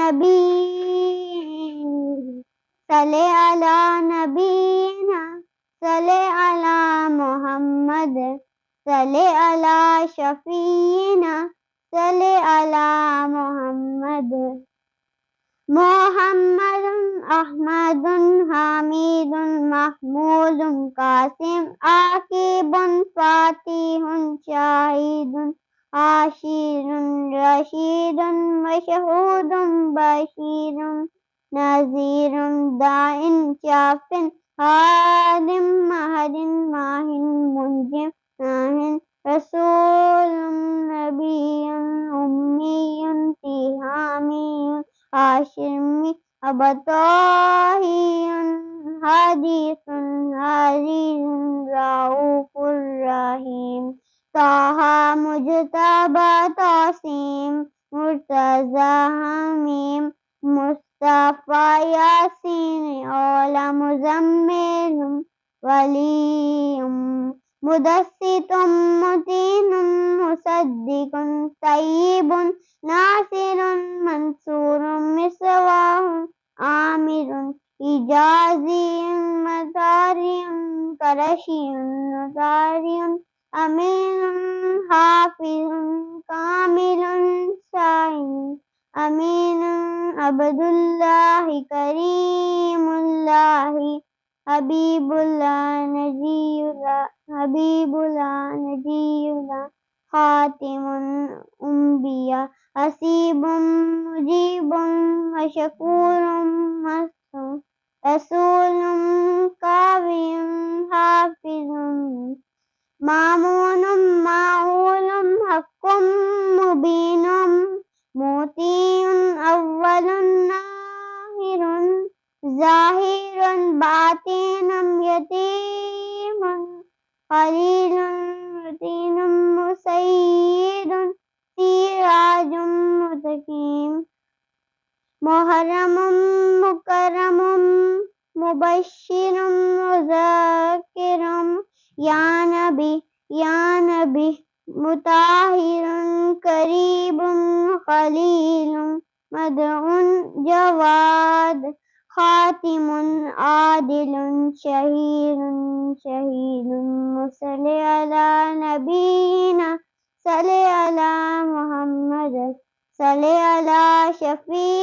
نبی صلی علی نبینا صلی علی محمد صلی علی شفیعنا صلی علی محمد محمد احمد حمید محمود قاسم عاقب فاتح شاہد عاشر رشید مشہود بشیر نذیر داع شاف ہادم مہد ماہن منجم ناہن رسول نبی امی تہامی ہاشمی ابطاہی حدیث عزیز رؤوف الرحیم طہ مجتبی تاسیم مرتضی حمیم مصطفیٰ یاسین اولا مزمل ولی مدثر متین مصدق طیب ناصر منصور مصباح عامر حجازی مطاری قرشی نصاری امین حافظ کامل شاہین امین عبداللہ کریم اللہ حبیب اللہ نجی اللہ خاتم الانبیاء حسیب مجیب مشکور مستور رسول کاوی حافظ مامون معول حق مبین موتی اول ناہر ظاہر باطن یتیم خلیل متین مسید سراج مستقیم محرم مکرم مبشر مذکر یا نبی مطہر قریب خلیل مدعو جواد خاتم عادل شہید صلی علی نبینا صلی علی محمد صلی علی شفیع